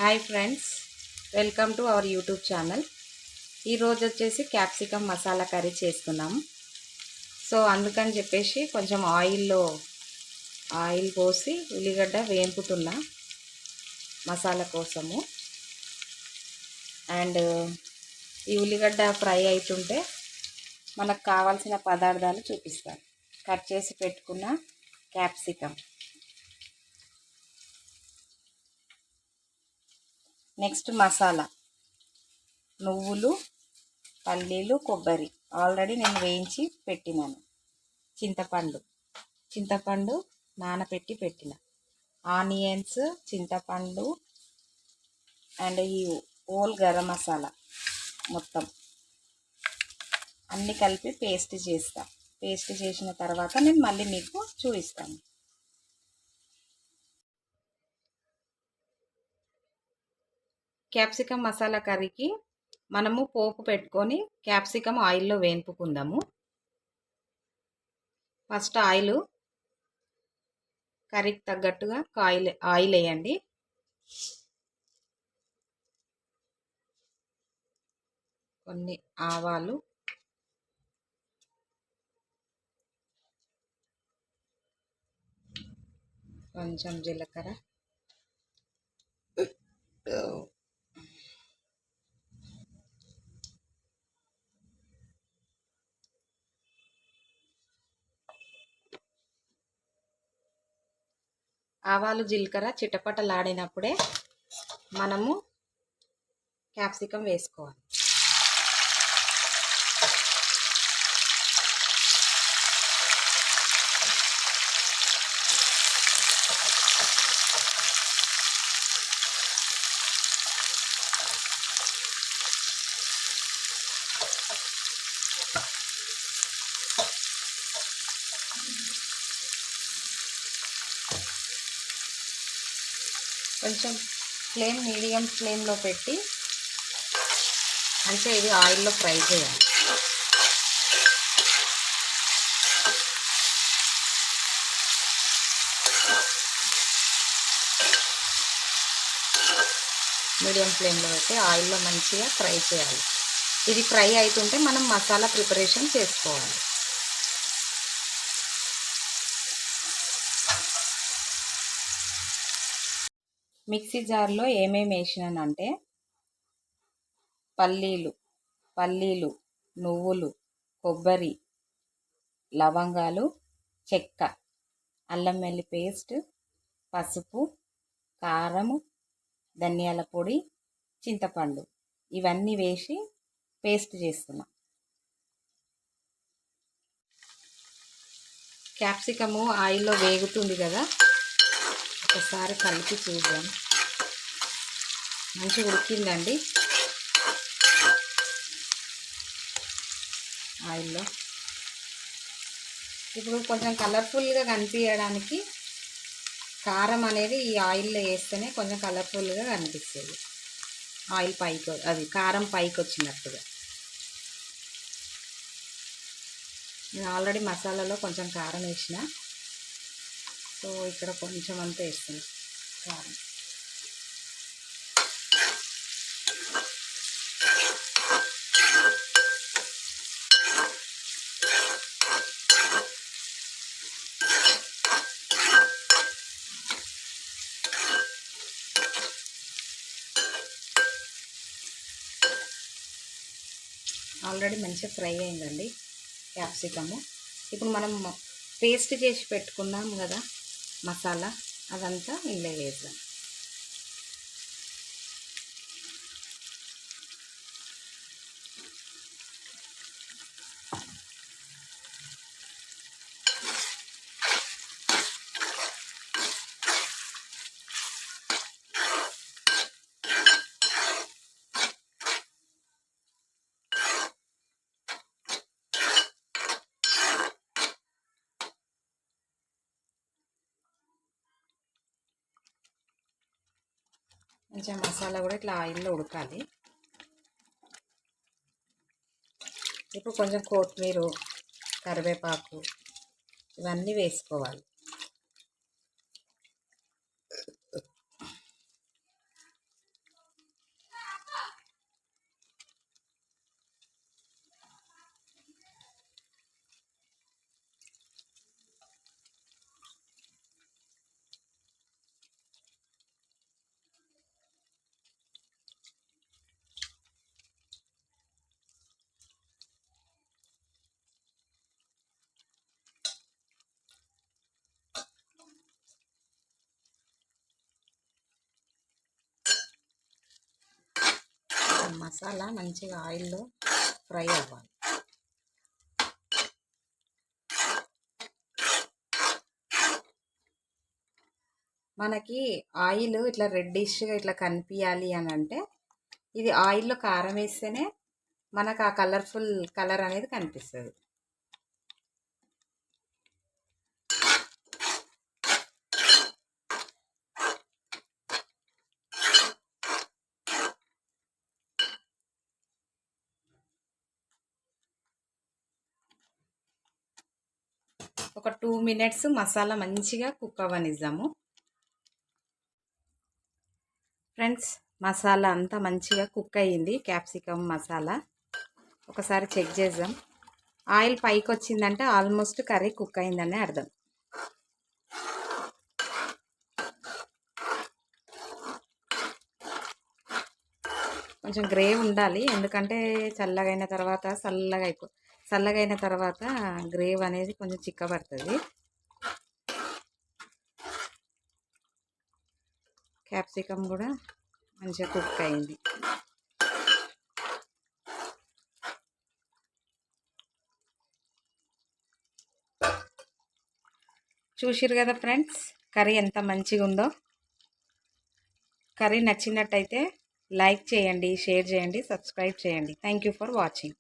Hi friends, welcome to our YouTube channel. ఈరోజు వచ్చేసి capsicum masala curry చేస్తున్నాం. సో అందుకని చెప్పేసి కొంచెం ఆయిల్ పోసి ఉల్లిగడ్డ వేంపుతున్నా మసాలా కోసము. అండ్ ఈ ఉల్లిగడ్డ ఫ్రై అవుతుంటే మనకు కావాల్సిన పదార్థాలు చూపిస్తాను. కట్ చేసి పెట్టుకున్న క్యాప్సికమ్, నెక్స్ట్ మసాలా, నువ్వులు, పల్లీలు, కొబ్బరి ఆల్రెడీ నేను వేయించి పెట్టినాను. చింతపండు నానబెట్టి పెట్టిన, ఆనియన్స్, చింతపండు అండ్ ఈ హోల్ గరం మసాలా మొత్తం అన్నీ కలిపి పేస్ట్ చేస్తా. పేస్ట్ చేసిన తర్వాత నేను మళ్ళీ మీకు చూపిస్తాను. క్యాప్సికమ్ మసాలా కర్రీకి మనము పోపు పెట్టుకొని క్యాప్సికమ్ ఆయిల్లో వేయింపుకుందాము. ఫస్ట్ కర్రీకి తగ్గట్టుగా ఆయిల్ వేయండి. కొన్ని ఆవాలు, కొంచెం జీలకర్ర, ఆవాలు జీలకర్ర చిటపటలాడినప్పుడే మనము క్యాప్సికమ్ వేసుకోవాలి. కొంచెం మీడియం ఫ్లేమ్లో పెట్టి అంటే ఇది ఆయిల్లో ఫ్రై చేయాలి. మీడియం ఫ్లేమ్లో పెట్టి ఆయిల్లో మంచిగా ఫ్రై చేయాలి. ఇది ఫ్రై అవుతుంటే మనం మసాలా ప్రిపరేషన్ చేసుకోవాలి. మిక్సీ జార్లో ఏమేమి వేసినానంటే పల్లీలు, నువ్వులు, కొబ్బరి, లవంగాలు, చెక్క, అల్లం వెల్లుల్లి పేస్ట్, పసుపు, కారము, ధనియాల పొడి, చింతపండు ఇవన్నీ వేసి పేస్ట్ చేస్తున్నా. క్యాప్సికము ఆయిల్లో వేగుతుంది కదా, ఒకసారి కలిపి చూద్దాం. మంచిగా ఉడికిందండి ఆయిల్లో. ఇప్పుడు కొంచెం కలర్ఫుల్గా కనిపించడానికి కారం అనేది ఈ ఆయిల్లో వేస్తేనే కొంచెం కలర్ఫుల్గా కనిపిస్తుంది. ఆయిల్ కారం పైకి వచ్చినట్టుగా. నేను ఆల్రెడీ మసాలాలో కొంచెం కారం వేసిన, సో ఇక్కడ కొంచెం అంతా వేస్తుంది కారం. ఆల్రెడీ మంచిగా ఫ్రై అయిందండి క్యాప్సికము. ఇప్పుడు మనం పేస్ట్ చేసి పెట్టుకున్నాం కదా మసాలా, అదంతా ఇందులో వేద్దాం. కొంచెం మసాలా కూడా ఇట్లా ఆయిల్లో ఉడకాలి. ఇప్పుడు కొంచెం కొత్తిమీర, కరివేపాకు ఇవన్నీ వేసుకోవాలి. మసాలా మంచిగా ఆయిల్లో ఫ్రై అవ్వాలి. మనకి ఆయిల్ ఇట్లా రెడ్డిష్గా ఇట్లా కనిపించాలి అని అంటే ఇది ఆయిల్లో కారం వేస్తేనే మనకు ఆ కలర్ఫుల్ కలర్ అనేది కనిపిస్తుంది. ఒక 2 మినిట్స్ మసాలా మంచిగా కుక్ అవ్వనిద్దాము. ఫ్రెండ్స్, మసాలా అంతా మంచిగా కుక్ అయ్యింది. క్యాప్సికమ్ మసాలా ఒకసారి చెక్ చేద్దాం. ఆయిల్ పైకి వచ్చిందంటే ఆల్మోస్ట్ కర్రీ కుక్ అయిందని అర్థం. కొంచెం గ్రేవ్ ఉండాలి, ఎందుకంటే చల్లగైన తర్వాత గ్రేవ్ అనేది కొంచెం చిక్కబడుతుంది. క్యాప్సికమ్ కూడా మంచిగా కుక్ అయింది. చూసిరు కదా ఫ్రెండ్స్, కర్రీ ఎంత మంచిగా ఉందో. కర్రీ నచ్చినట్టయితే లైక్ చేయండి, షేర్ చేయండి, సబ్స్క్రైబ్ చేయండి. Thank you for watching.